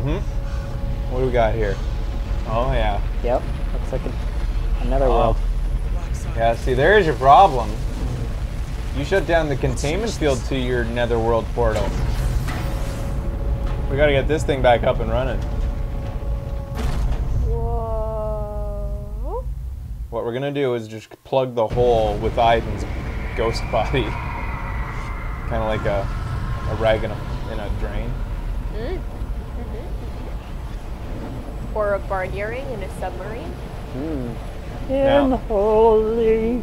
Mm-hmm. What do we got here? Oh, yeah. Yep. Looks like another world. Yeah, see, there's your problem. You shut down the containment field to your netherworld portal. We gotta get this thing back up and running. Whoa. What we're gonna do is just plug the hole with Ivan's ghost body. Kind of like a rag in a drain. Or a barn earring in a submarine. Now- Holy.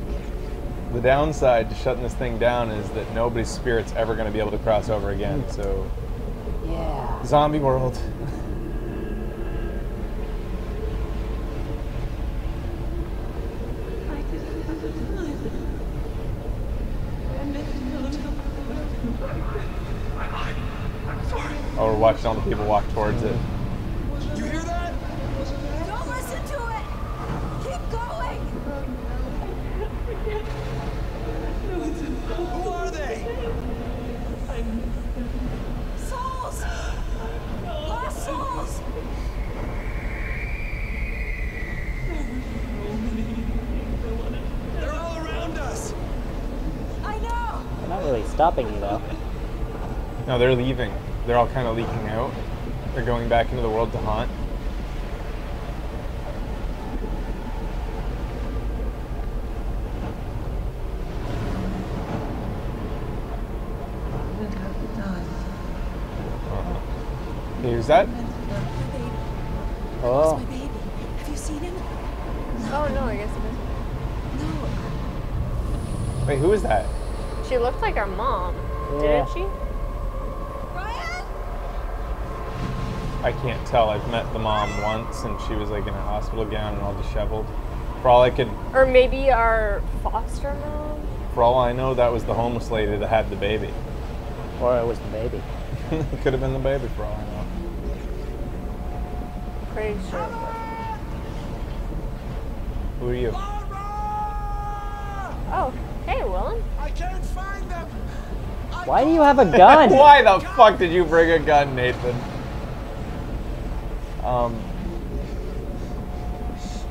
The downside to shutting this thing down is that nobody's spirit's ever gonna be able to cross over again, so... Yeah. Zombie world. Oh, we're watching all the people walk towards it. You hear that? Don't listen to it! Keep going! Who are they? Souls! Lost souls! They're all around us. I know! They're not really stopping you though. No, they're leaving. They're all kind of leaking out. They're going back into the world to haunt. Hey, who's that? My baby. Oh. My baby. Have you seen him? Oh no, I guess it No. Wait, who is that? is. She looked like our mom, Yeah. didn't she? Ryan? I can't tell. I've met the mom once, and she was like in a hospital gown and all disheveled. For all I could, Or maybe our foster mom? for all I know, that was the homeless lady that had the baby. Or it was the baby. It could have been the baby, for all I know. Pretty sure. Who are you? Laura! Oh, hey, Willem. I can't find them. Why do you have a gun? Why the fuck did you bring a gun, Nathan?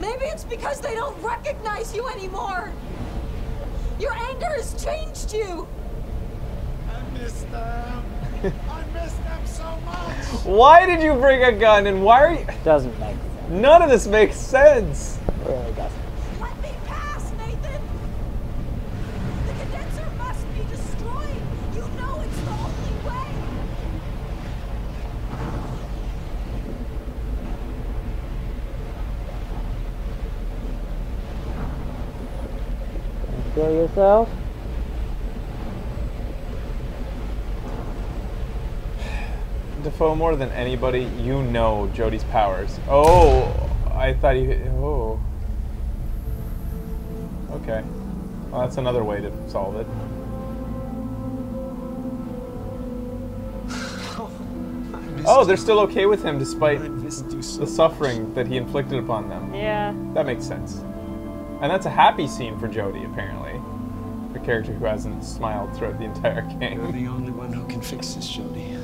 Maybe it's because they don't recognize you anymore! Your anger has changed you! I miss them. I miss them so much. Why did you bring a gun, and why are you... Doesn't make sense. None of this makes sense. It really doesn't. Let me pass, Nathan! The condenser must be destroyed! You know it's the only way! Kill yourself? Defoe, more than anybody, you know Jodie's powers. Oh, I thought you... Oh. Okay. Well, that's another way to solve it. Oh, they're still okay with him despite the suffering that he inflicted upon them. Yeah. That makes sense. And that's a happy scene for Jodie, apparently. The character who hasn't smiled throughout the entire You're game. the only one who can fix this, Jodie.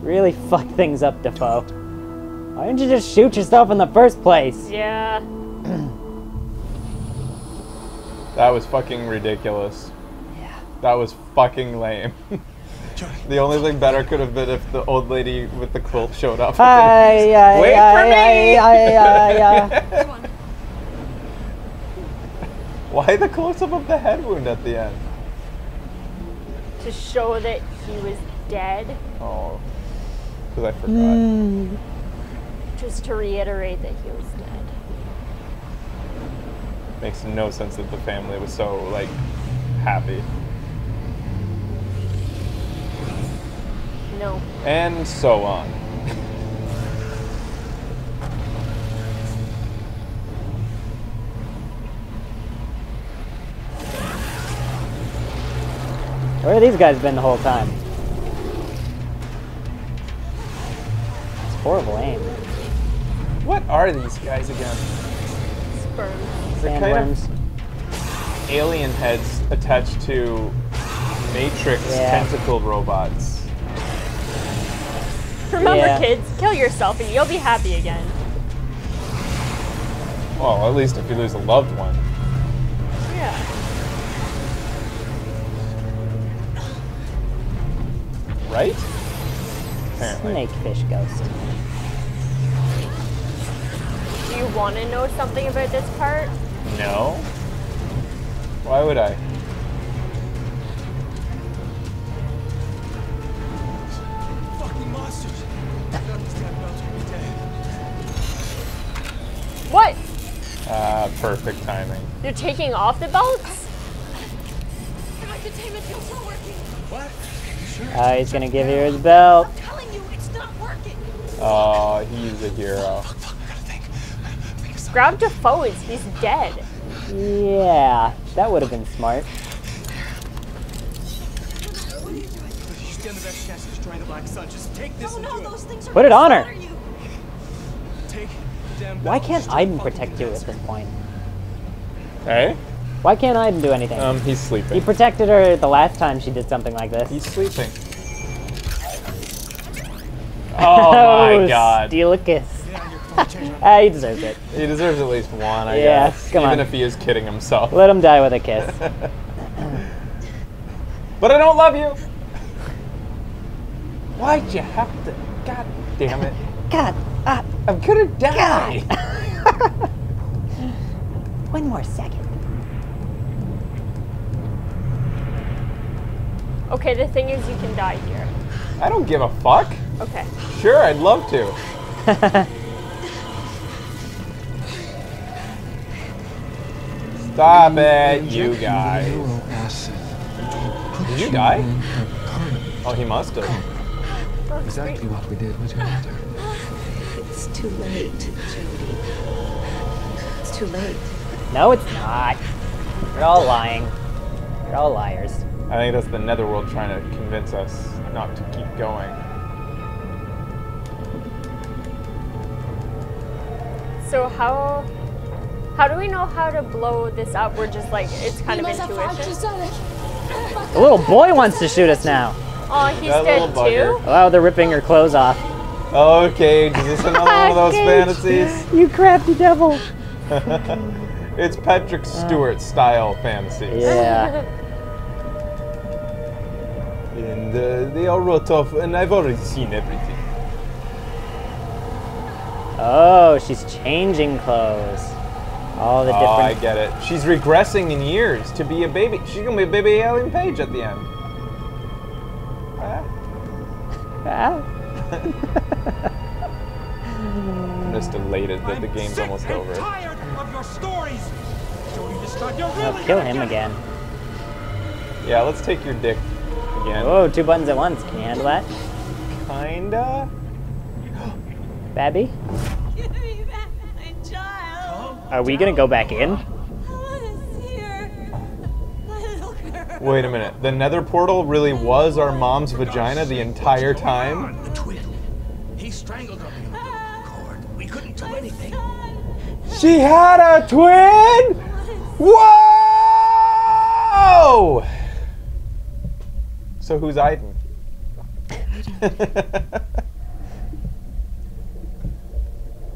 Really fuck things up, Defoe. Why didn't you just shoot yourself in the first place? Yeah. That was fucking ridiculous. Yeah. That was fucking lame. Jodie. The only thing better could have been if the old lady with the quilt showed up. Hi, Wait for me! Come on. Why the close-up of the head wound at the end? To show that he was dead. Oh, because I forgot. Just to reiterate that he was dead. Makes no sense that the family was so, like, happy. No. And so on. Where have these guys been the whole time? It's horrible aim. What are these guys again? Sperm. They're kind of Sandworms. alien heads attached to Matrix Yeah. tentacle robots. Remember, Yeah. kids, kill yourself and you'll be happy again. Well, at least if you lose a loved one. Yeah. Right? Apparently. Snakefish ghost. Do you want to know something about this part? No. Why would I? Fucking monsters. These damn belts could be dead. What? Perfect timing. You're taking off the belts? My containment field's not working. What? You sure? Oh, he's gonna give you his belt. I'm telling you, it's not working. Oh, he's a hero. Fuck, I gotta think. Think of something. Grab Defoe's. He's dead. Yeah, that would have been smart. You stand the best chance of destroying the Black Sun. Just take this Oh and no, do those it. things are Put it gonna on her. slaughter you. Take the damn Why belt. can't Just Aiden fucking protect you at answer. this point? Hey? Why can't Aiden do anything? He's He sleeping. protected her the last time she did something like this. He's sleeping. Oh my god. Steal a kiss. Yeah, you're going to change my Ah, he deserves it. He deserves at least one, I Yeah, guess. come Even on. if he is kidding himself. Let him die with a kiss. But I don't love you! Why'd you have to? God damn it. God, I'm gonna die! one more second. Okay, the thing is you can die here. I don't give a fuck. Okay. Sure, I'd love to. Stop it, you guys. Did you die? Oh, he must have. Exactly what we did with your mother. It's too late, Jody. It's too late. No, it's not. You're all lying. You're all liars. I think that's the Netherworld trying to convince us not to keep going. So how do we know how to blow this up? We're just like, it's kind of intuition. The little boy wants to shoot us now. Oh, he's That dead little bugger. too? Oh, they're ripping her clothes off. Okay, is this another one of those Gage. fantasies? You crafty devil. It's Patrick Stewart style fantasies. Yeah. And they all wrote off, and I've already seen everything. Oh, she's changing clothes. All the Oh, I different. get it. She's regressing in years to be a baby. She's gonna be a baby Ellen Page at the end. Ah. I'm just elated that the game's sick almost and over. tired of your stories. Jody, this time you're I'll really kill gonna him get it. again. Yeah, let's take your dick again. Whoa, 2 buttons at once. Can you handle that? Kinda. Babby? Give me back my child. Are we gonna go back in? I want to see her. My little girl. Wait a minute. The nether portal really was our mom's vagina the entire time? The twin. He strangled her in the cord. We couldn't do anything. She had a twin? Whoa! So who's Aiden?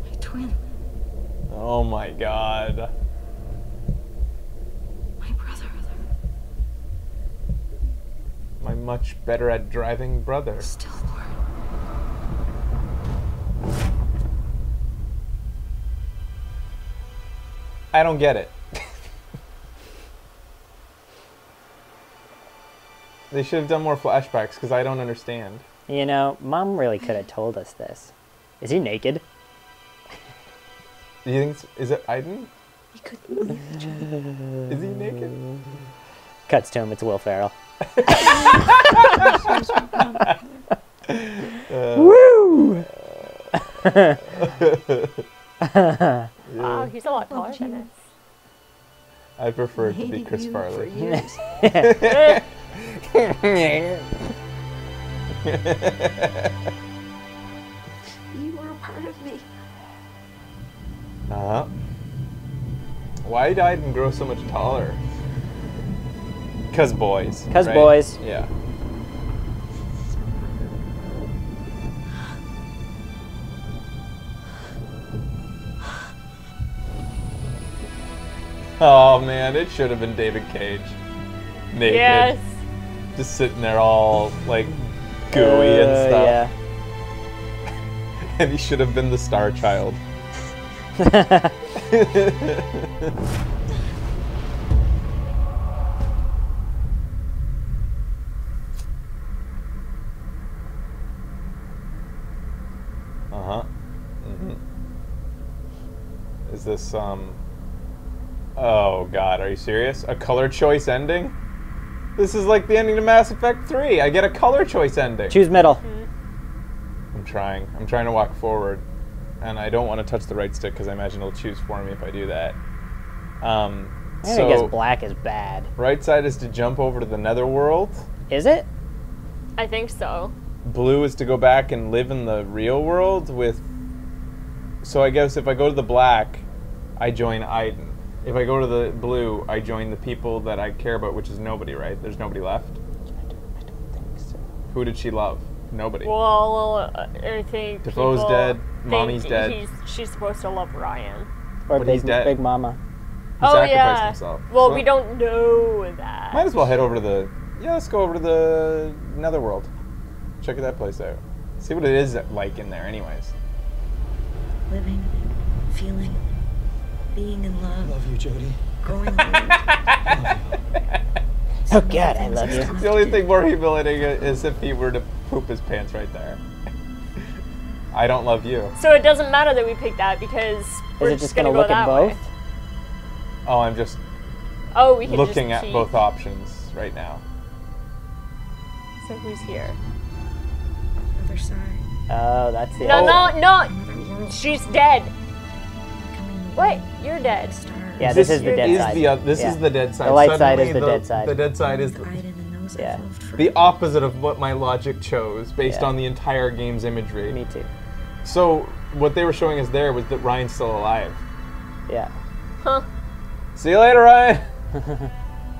My twin. Oh my god. My brother. My much better at driving brother. Stillborn. I don't get it. They should have done more flashbacks because I don't understand. You know, Mom really could have told us this. Is he naked? Do you think is it Aiden? He couldn't leave the child. Is he naked? Cuts to him, it's Will Ferrell. Woo! Wow, he's a lot taller than us. I prefer it to be Hated Chris you Farley. for years. You were a part of me. Uh-huh. Why did Aiden grow so much taller? Cause boys. 'Cause right? boys. Yeah. Oh man, it should have been David Cage. Naked. Yes. Just sitting there all like gooey and stuff. Yeah. And he should have been the Star Child. Uh-huh. Mm-hmm. Is this, oh god, are you serious? A color choice ending? This is like the ending to Mass Effect 3. I get a color choice ending. Choose middle. I'm trying to walk forward. And I don't want to touch the right stick because I imagine it'll choose for me if I do that. I So guess black is bad. right side is to jump over to the netherworld. Is it? I think so. Blue is to go back and live in the real world with... So I guess if I go to the black, I join Aiden. If I go to the blue, I join the people that I care about, which is nobody, right? There's nobody left. I don't think so. Who did she love? Nobody. Well, I think Defoe's people dead, think Mommy's dead. She's supposed to love Ryan. Or But he's dead. Big Mama. He Oh sacrificed yeah. himself. Well, So we don't know that. Might as well head over to the... Yeah, let's go over to the netherworld. Check that place out. See what it is like in there anyways. Living, feeling, being in love, Love you, Jody. growing old. Oh God, I love you. The only thing more humiliating is if he were to poop his pants right there. I don't love you. So it doesn't matter that we picked that because we're Is it just gonna gonna go look at that both? way. Oh, I'm just Oh, we can looking just at cheat. both options right now. So who's here? Other side, Oh, that's the. No, other- no. another world. She's dead. Coming Wait, you're dead. stars. Yeah, this is the You're- dead Is side. this Yeah. is the dead side. The light side is Suddenly the dead side. The dead side is With Aiden and those Yeah. I've loved forever. the opposite of what my logic chose based Yeah. on the entire game's imagery. Me too. So what they were showing us there was that Ryan's still alive. Yeah. Huh. See you later, Ryan.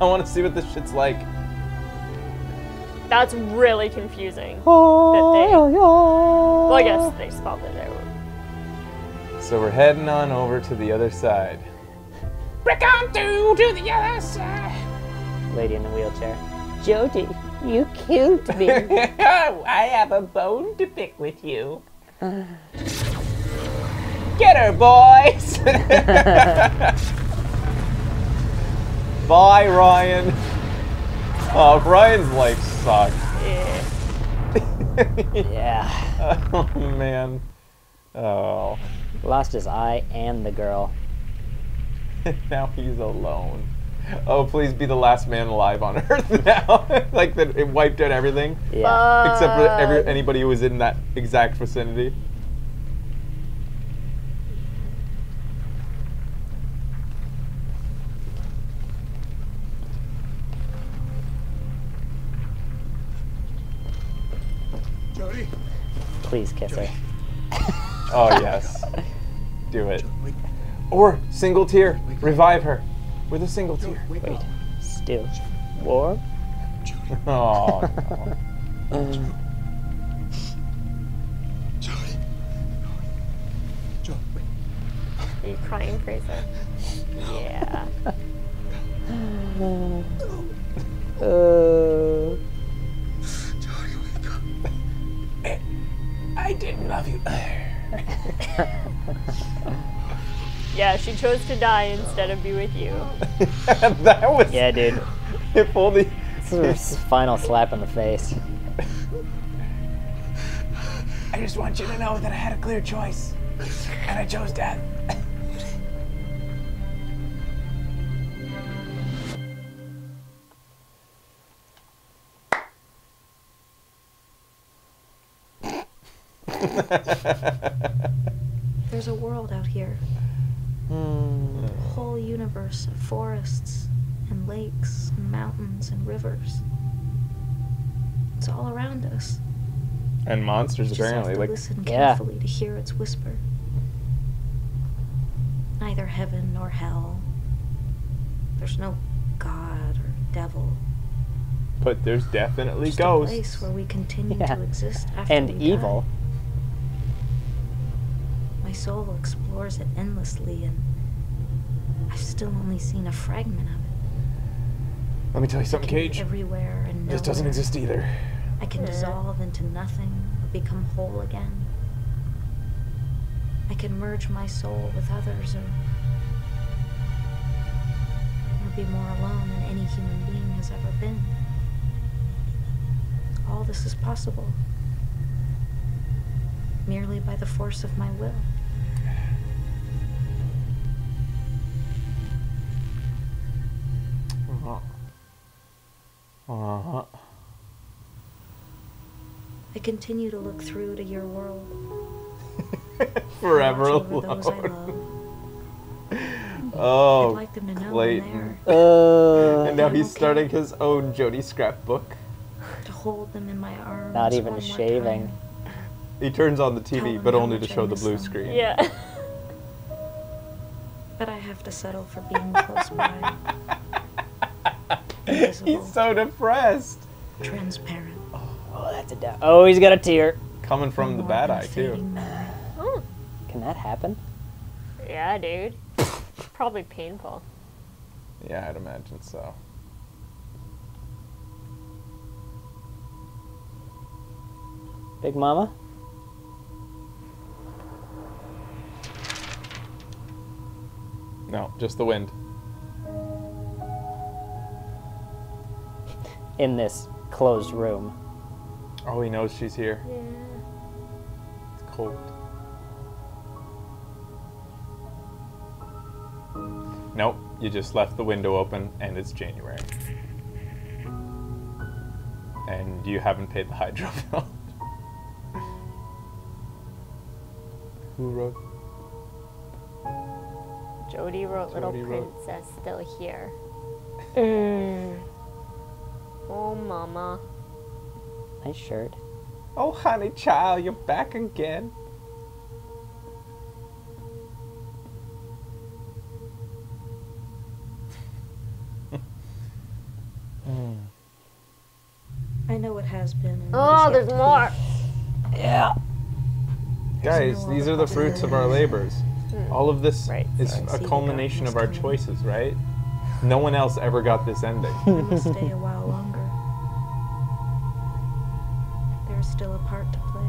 I want to see what this shit's like. That's really confusing. Oh, Well, I guess they spelled it out. So we're heading on over to the other side. Break on through to the other side. Lady in the wheelchair. Jody, you killed me. I have a bone to pick with you. Get her, boys! Bye, Ryan. Oh, Ryan's life sucks. Yeah. Yeah. Oh, man. Oh. Lost his eye and the girl. Now he's alone. Oh, please be the last man alive on Earth now. Like that, it wiped out everything. Yeah. Except for anybody who was in that exact vicinity. Jody. Please kiss her. Oh, yes. Do it. Or single tear. Revive her with a single tear. Wake Wait. up. Still warm? Oh, no. Jody. Jody. Are you crying, Fraser? Yeah. Jody, wake up. I didn't love you. Yeah, she chose to die instead of be with you. That was. Yeah, dude. If only. This is her final slap in the face. I just want you to know that I had a clear choice, and I chose death. There's a world out here. A whole universe of forests and lakes and mountains and rivers. It's all around us. And monsters, You just have apparently. to Like, listen Yeah. carefully to hear its whisper. Neither heaven nor hell. There's no God or devil. but there's definitely Just a ghosts. place where we continue Yeah. to exist after And we evil. die. My soul explores it endlessly, and I've still only seen a fragment of it. Let me tell you something, It can be Cage. everywhere and This doesn't nowhere. exist either. I can dissolve into nothing or become whole again. I can merge my soul with others or be more alone than any human being has ever been. All this is possible merely by the force of my will. I continue to look through to your world. Forever Watch over those I alone. love. Oh, I'd like them to know I'm Clayton. there. And now he's Okay. starting his own Jody scrapbook. To hold them in my arms. Not even one more shaving. time. He turns on the Tell TV, them but how only to much I show the miss blue them. screen. Yeah. But I have to settle for being close by. Invisible, He's so depressed. transparent. Oh, that's a doubt. Oh, he's got a tear. Coming from the more bad than a eye, too. fading memory. Oh. Can that happen? Yeah, dude. Probably painful. Yeah, I'd imagine so. Big Mama? No, just the wind. In this closed room. Oh, he knows she's here. Yeah. It's cold. Nope, you just left the window open and it's January. And you haven't paid the hydro bill. Who wrote? Jody wrote Little Jody wrote- Princess still here. Oh, mama. Nice shirt. Oh, honey child, you're back again. I know what has been. And what Oh, is there's yet to more. Yeah. Guys, these are the fruits of our labors. All of this Right, is sorry. a See the culmination of our darkness coming. choices, right? No one else ever got this ending. be. I must stay a while longer. There's still a part to play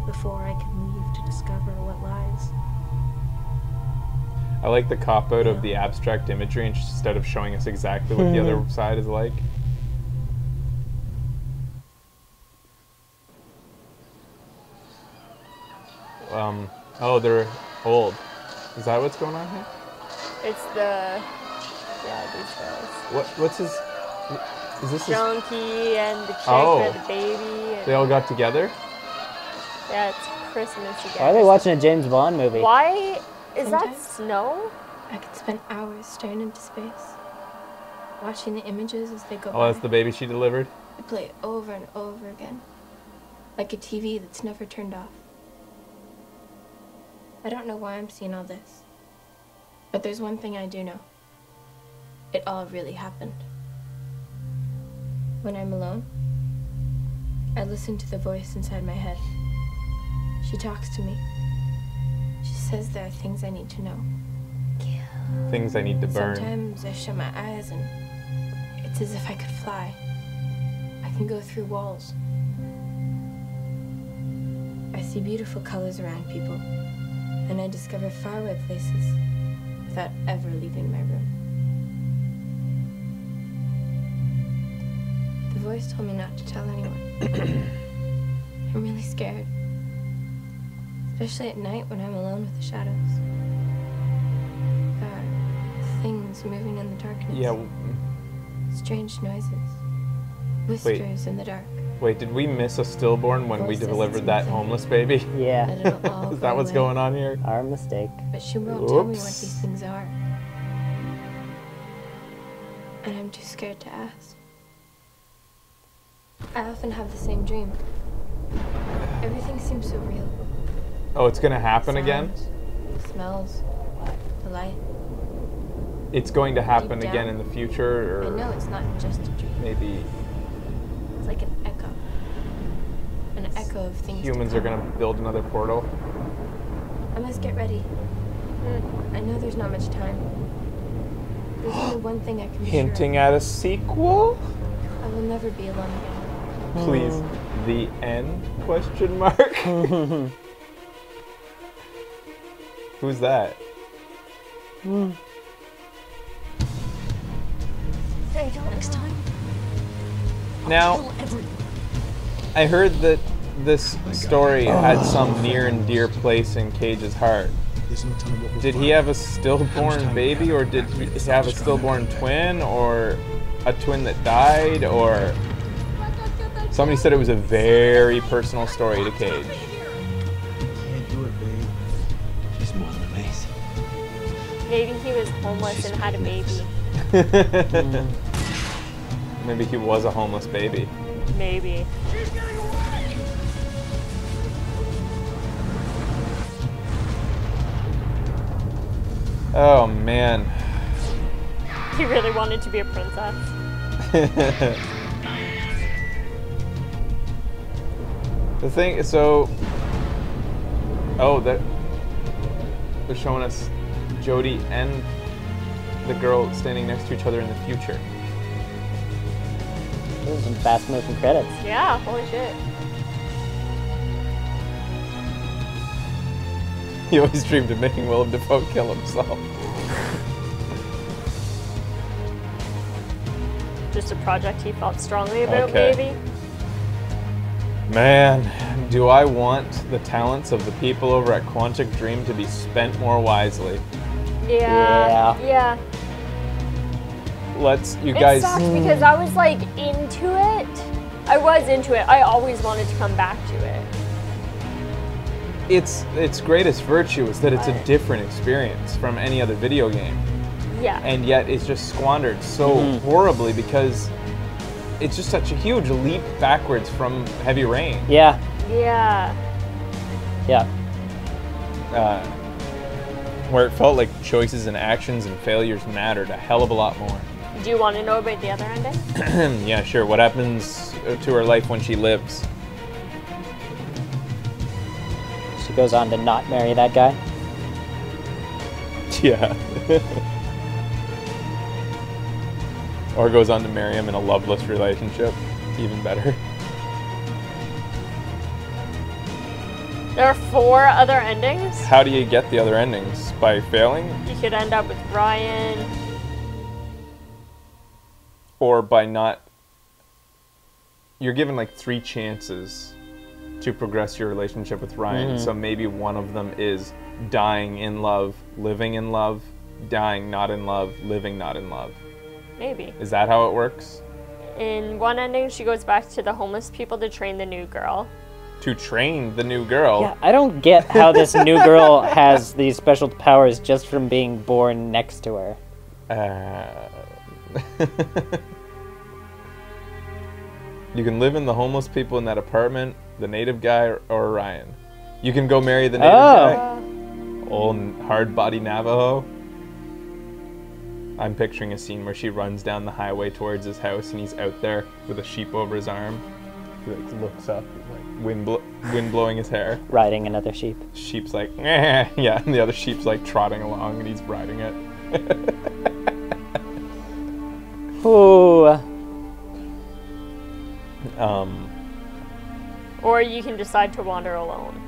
before I can leave to discover what lies. I like the cop-out of the abstract imagery instead of showing us exactly what the other side is like. Oh, they're old. Is that what's going on here? It's the. Yeah, these guys. What's his... Is this his... Junkie and the chick Oh. or the baby. And, They all got together? yeah, it's Christmas again. Why are they watching a James Bond movie? Why is that Sometimes. snow? I could spend hours staring into space, watching the images as they go Oh, by. that's the baby she delivered? I play it over and over again, like a TV that's never turned off. I don't know why I'm seeing all this, but there's one thing I do know. It all really happened. When I'm alone, I listen to the voice inside my head. She talks to me. She says there are things I need to know. Things I need to burn. Sometimes I shut my eyes and it's as if I could fly. I can go through walls. I see beautiful colors around people, and I discover faraway places without ever leaving my room. The voice told me not to tell anyone. I'm really scared, especially at night when I'm alone with the shadows. There are things moving in the darkness. Yeah, Strange noises. Whispers in the dark. wait, did we miss a stillborn when we Voices delivered that inside. homeless baby? That Yeah. it'll all Is that go what's away. going on here? Our mistake. But she won't tell me what Whoops. these things are. And I'm too scared to ask. I often have the same dream. Everything seems so real. Oh, it's gonna happen again? Sounds, the smells, the light. It's going to happen Deep again down, in the future, I know or it's not just a dream. maybe It's like an echo. An echo of things to humans are come. gonna build another portal. I must get ready. I know there's not much time. There's only one thing I can be Hinting sure at a sequel? of. I will never be alone again. Please. The end? Question mark? Who's that? Next time. Now, I heard that this story had some near and dear place in Cage's heart. There's no telling what we'll Did he find. have a stillborn baby, or did he have a stillborn twin, or a twin that died, or... Somebody said it was a very personal story to Cage. Can't do it, babe. She's more than amazing. Maybe he was homeless and had a baby. Maybe he was a homeless baby. Maybe. Oh man. He really wanted to be a princess. The thing, so... Oh, they're showing us Jodie and the girl standing next to each other in the future. Those are some fast moving credits. Yeah, holy shit. He always dreamed of making Willem Dafoe kill himself. Just a project he felt strongly about, Okay. maybe. Man, do I want the talents of the people over at Quantic Dream to be spent more wisely. Yeah. Yeah. Let's, you It guys... sucked because I was like into it. I was into it. I always wanted to come back to it. Its greatest virtue is that it's a different experience from any other video game. Yeah. And yet it's just squandered so horribly because it's just such a huge leap backwards from Heavy Rain. Yeah. Yeah. Yeah. Where it felt like choices and actions and failures mattered a hell of a lot more. Do you want to know about the other ending? Yeah, sure. What happens to her life when she lives? She goes on to not marry that guy. Yeah. Or goes on to marry him in a loveless relationship. Even better. There are 4 other endings. How do you get the other endings? By failing? You could end up with Ryan. Or by not... You're given like 3 chances to progress your relationship with Ryan. So maybe one of them is dying in love, living in love, dying not in love, living not in love. Maybe. Is that how it works? In one ending, she goes back to the homeless people to train the new girl. To train the new girl. Yeah, I don't get how this new girl has these special powers just from being born next to her. You can live in the homeless people in that apartment, the native guy, or Ryan. You can go marry the native guy. Old hard body Navajo. I'm picturing a scene where she runs down the highway towards his house and he's out there with a sheep over his arm. He like looks up, like wind blowing his hair. Riding another sheep. Sheep's like, eh. Yeah, and the other sheep's like trotting along and he's riding it. Ooh. Or you can decide to wander alone.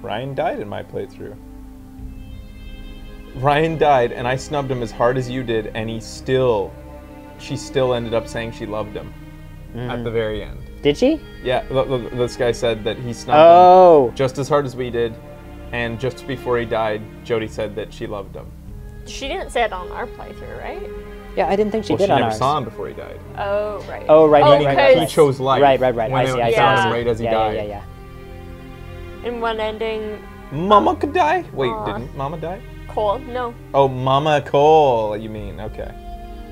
Ryan died in my playthrough. Ryan died, and I snubbed him as hard as you did, and she still ended up saying she loved him at the very end. Did she? Yeah, this guy said that he snubbed him just as hard as we did, and just before he died, Jodie said that she loved him. She didn't say it on our playthrough, right? Yeah, I didn't think she Well, did she on never ours. saw him before he died. Oh, right. Oh, right. He chose life. Right. Went I out see. and I see. found I him see. right as he died. Yeah. In one ending, Mama could die? Wait, Aw. didn't Mama die? Cole, no. Oh, Mama Cole, you mean. Okay.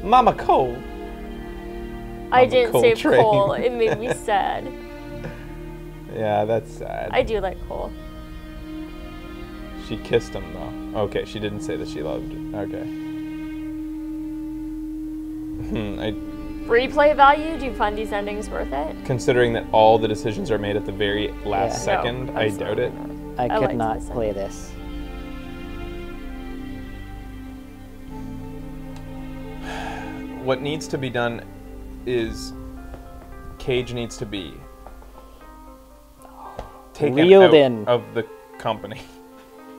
Mama Cole. I didn't say Coltrane. Cole. It made me sad. Yeah, that's sad. I do like Cole. She kissed him, though. Okay, she didn't say that she loved it. Okay. Replay value? Do you find these endings worth it? Considering that all the decisions are made at the very last Yeah. second, No, I doubt it. absolutely not. I I could liked not this play this. what needs to be done is Cage needs to be taken Reeled out in. of the company.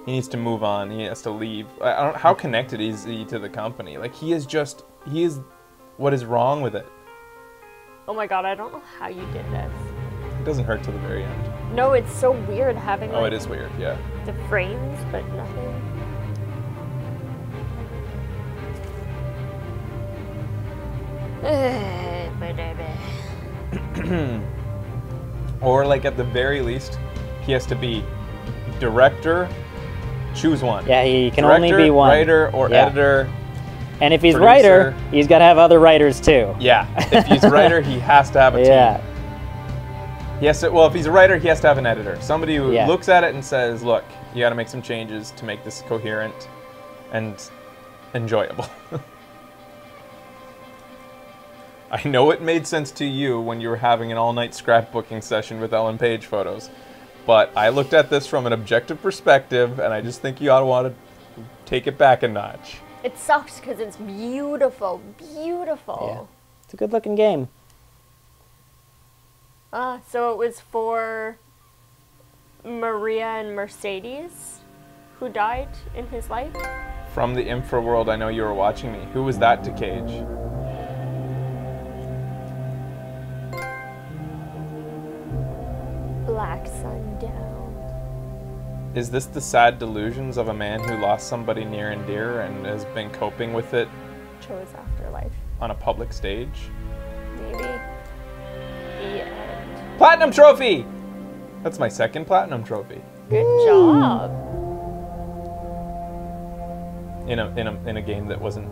He needs to move on. He has to leave. I don't. How connected is he to the company? Like he is. What is wrong with it? Oh my god, I don't know how you did this. It doesn't hurt till the very end. No, it's so weird having Oh, like, it is weird. Yeah. the frames, but nothing. Or like at the very least, he has to be director. Choose one. Yeah, he can Director, only be one. writer, or Yeah. editor. And if he's producer. writer, he's got to have other writers too. Yeah. If he's a writer, he has to have a team. Yeah. He has to, well, if he's a writer, he has to have an editor. Somebody who Yeah. looks at it and says, look, you got to make some changes to make this coherent and enjoyable. I know it made sense to you when you were having an all-night scrapbooking session with Ellen Page photos, but I looked at this from an objective perspective, and I just think you ought to want to take it back a notch. It sucks because it's beautiful, beautiful. Yeah. It's a good looking game. So it was for Maria and Mercedes, who died in his life. From the infra world, I know you were watching me. Who was that to Cage? Black Sundown. Is this the sad delusions of a man who lost somebody near and dear and has been coping with it Chose Afterlife. on a public stage? Maybe. The end. Platinum trophy! That's my second platinum trophy. Good job. In a game that wasn't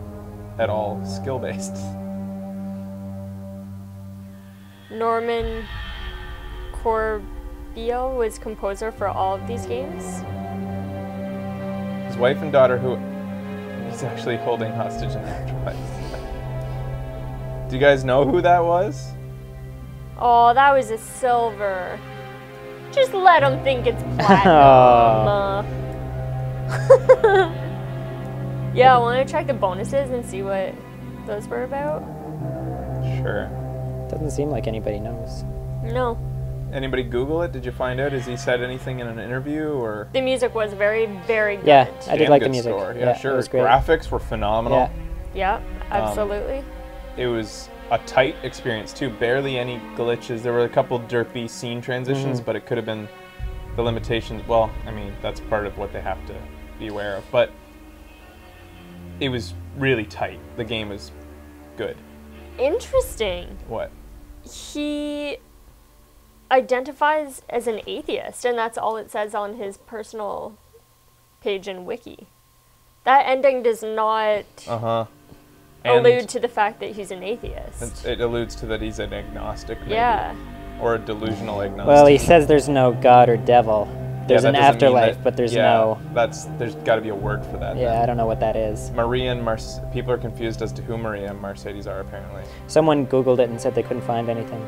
at all skill based. Norman Corbeil was composer for all of these games. His wife and daughter, who he's actually holding hostage in the afterlife. Do you guys know who that was? Oh, that was a silver. Just let them think it's platinum. Yeah, I want to check the bonuses and see what those were about. Sure. Doesn't seem like anybody knows. No. Anybody Google it? Did you find out? Has he said anything in an interview or? The music was very, very good. Yeah, I did Damn like the good music. score. Yeah, sure. It was great. Graphics were phenomenal. Yeah. Yeah, absolutely. It was a tight experience too. Barely any glitches. There were a couple derpy scene transitions, but it could have been the limitations. Well, I mean, that's part of what they have to be aware of. But it was really tight. The game was good. Interesting. What? He identifies as an atheist, and that's all it says on his personal page in Wiki. That ending does not allude to the fact that he's an atheist. It alludes to that he's an agnostic, maybe. Yeah. Or a delusional agnostic. Well, he says there's no God or devil. There's Yeah, an that doesn't mean afterlife, that- but there's yeah, no. There's got to be a word for that. Yeah, I don't know what that is. Maria and people are confused as to who Maria and Mercedes are, apparently. Someone Googled it and said they couldn't find anything.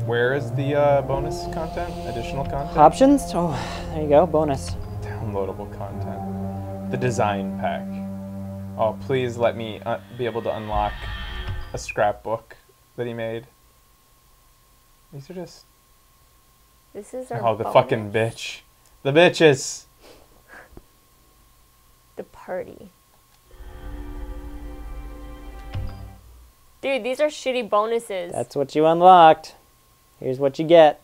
Where is the bonus content? Additional content? Options? Oh, there you go. Bonus. Downloadable content. The design pack. Oh, please let me be able to unlock a scrapbook that he made. These are just... This is our Oh, the bonus. fucking bitch. The bitches! The party. Dude, these are shitty bonuses. That's what you unlocked. Here's what you get.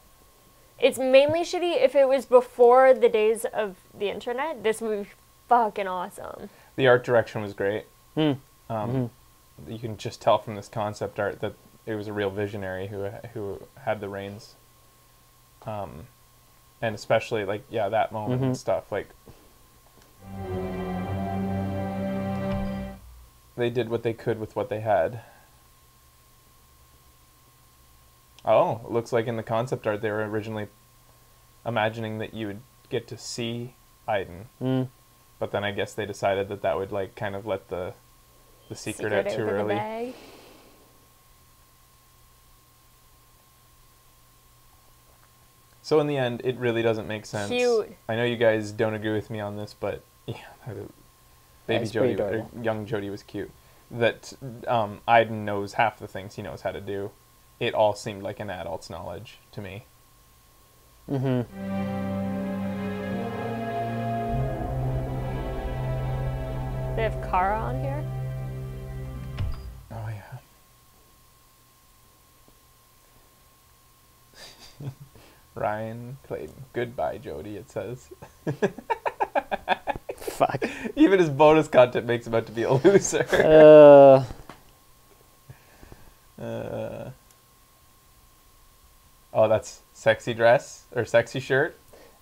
It's mainly shitty if it was before the days of the internet. This would be fucking awesome. The art direction was great. Hmm. You can just tell from this concept art that it was a real visionary who had the reins. And especially, like, yeah, that moment and stuff. Like, they did what they could with what they had. Oh, it looks like in the concept art they were originally imagining that you would get to see Aiden. But then I guess they decided that that would, like, kind of let the secret out too over the early. So in the end, it really doesn't make sense. Cute. I know you guys don't agree with me on this, but yeah, baby it's pretty Jodie, or adorable. young Jodie was cute. That Aiden knows half the things he knows how to do. It all seemed like an adult's knowledge to me. Mm-hmm. They have Kara on here. Oh yeah. Ryan Clayton. Goodbye, Jodie, it says. Fuck. Even his bonus content makes him out to be a loser. Oh, that's sexy dress or sexy shirt.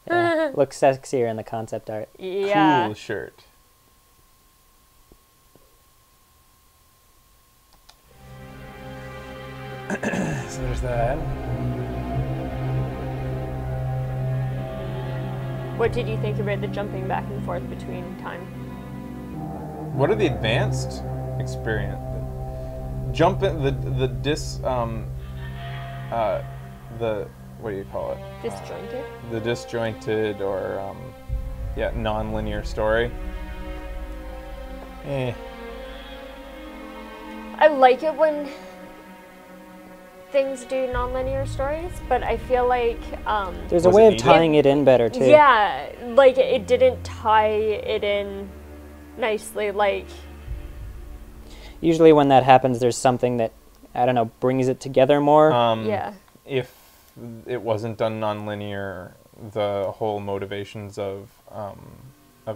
Yeah. Looks sexier in the concept art. Yeah. Cool shirt. So there's that. What did you think about the jumping back and forth between time? What are the advanced experience? Jumping the what do you call it? Disjointed? The disjointed or yeah, non-linear story. I like it when things do non-linear stories, but I feel like There's a Was way it of needed? tying it in better too. yeah, like it didn't tie it in nicely. Like Usually when that happens, there's something that, I don't know, brings it together more. yeah, If it wasn't done non-linear, the whole motivations of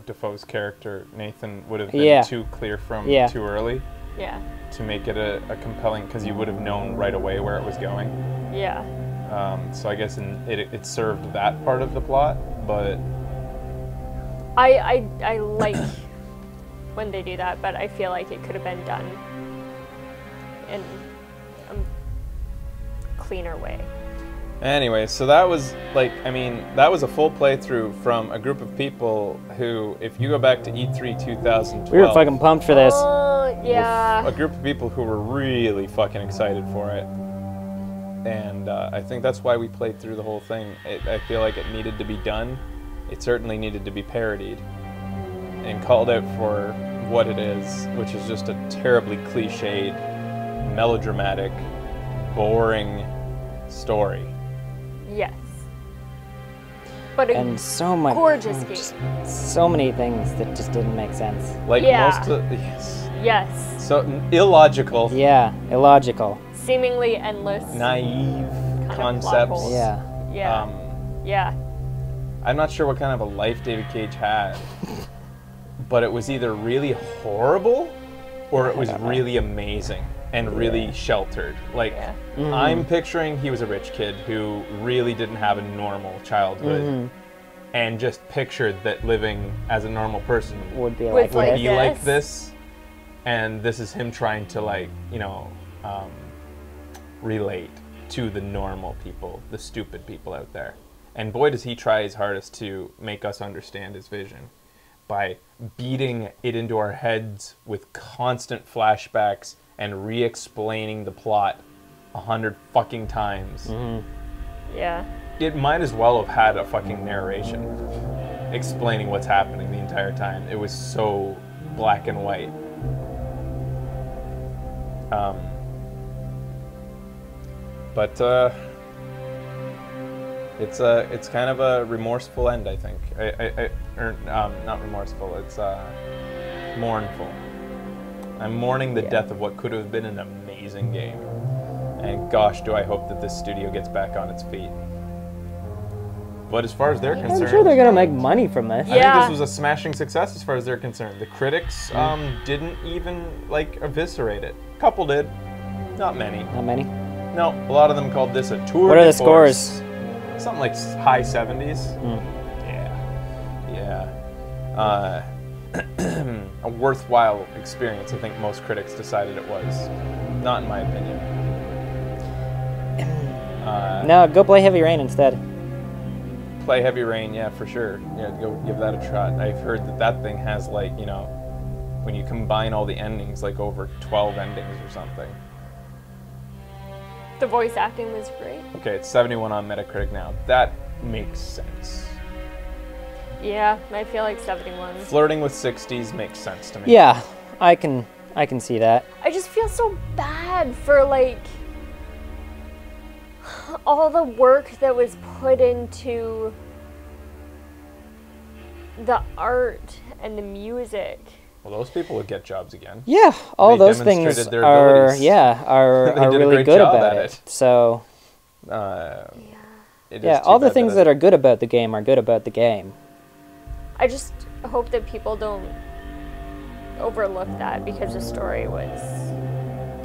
Defoe's character Nathan would have been Yeah. too clear from Yeah. too early yeah, to make it a compelling, because you would have known right away where it was going. yeah. So I guess it served that part of the plot, but I like when they do that, but I feel like it could have been done in a cleaner way. anyway, so that was that was a full playthrough from a group of people who, if you go back to E3 2012, We were fucking pumped for this. Yeah. a group of people who were really fucking excited for it. And I think that's why we played through the whole thing. I feel like it needed to be done. It certainly needed to be parodied and called out for what it is, which is just a terribly cliched, melodramatic, boring story. Yes. But a And so much. gorgeous game. just so many things that just didn't make sense. Like Yeah. most of yes. Yes. So illogical, Yeah, illogical. Seemingly endless. naive Kind of plot concepts. holes. Yeah. Yeah. Yeah. I'm not sure what kind of a life David Cage had, but it was either really horrible or it was really amazing and really sheltered. Like, Yeah. I'm picturing he was a rich kid who really didn't have a normal childhood and just pictured that living as a normal person Would be With, like would like, this. be like this. this, and this is him trying to, like, relate to the normal people, the stupid people out there. And boy, does he try his hardest to make us understand his vision by beating it into our heads with constant flashbacks and re-explaining the plot 100 fucking times. Yeah. It might as well have had a fucking narration explaining what's happening the entire time. It was so black and white. But it's kind of a remorseful end, I think. Not remorseful. It's mournful. I'm mourning the death of what could have been an amazing game. And gosh, do I hope that this studio gets back on its feet. But as far as they're concerned, I'm sure they're gonna make money from this. I think Yeah. this was a smashing success as far as they're concerned. The critics didn't even eviscerate it. A couple did, not many. Not many. No, a lot of them called this a tour. What are de the force. scores? Something like high 70s. Yeah. A worthwhile experience. I think most critics decided it was. Not in my opinion. No, go play Heavy Rain instead. Play Heavy Rain, yeah, for sure. Yeah, go give that a try. I've heard that thing has, like, when you combine all the endings, like over 12 endings or something. The voice acting was great. Okay, it's 71 on Metacritic now. That makes sense. Yeah, I feel like 71. Flirting with 60s makes sense to me. Yeah, I can see that. I just feel so bad for like all the work that was put into the art and the music. Well, those people would get jobs again. Yeah, all They those things demonstrated their are abilities. are They did a really great good job about at it. it. So It yeah, is too all the bad things that are good about the game are good about the game. I just hope that people don't overlook that because the story was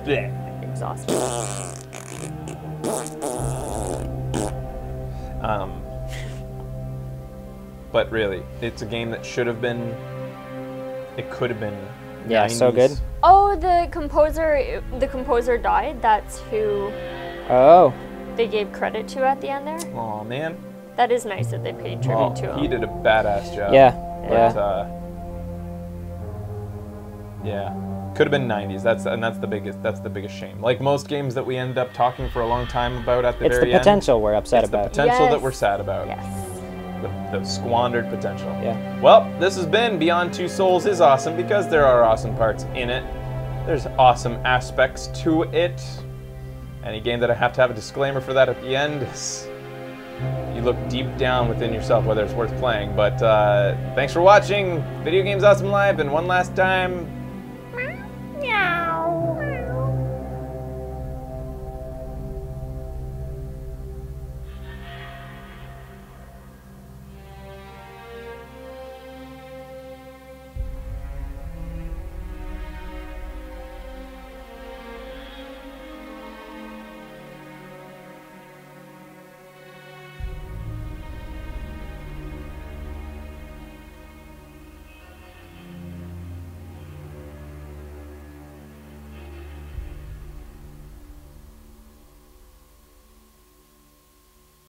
Blech. exhausting. But really, it's a game that should have been. It could have been. Yeah, 90s. so good. Oh, the composer died. That's who Oh, they gave credit to at the end there. Aw, man. That is nice that they paid tribute Well, to him. he did a badass job. yeah, But, yeah. yeah, could have been 90s. That's the biggest shame. Like most games that we end up talking for a long time about at the It's the very end. potential we're upset It's the about. potential that Yes. we're sad about. Yes. The squandered potential. Yeah. Well, this has been Beyond Two Souls is awesome because there are awesome parts in it. There's awesome aspects to it. Any game that I have to have a disclaimer for that at the end is you look deep down within yourself whether it's worth playing. But thanks for watching Video Games Awesome Live, and one last time, Yeah.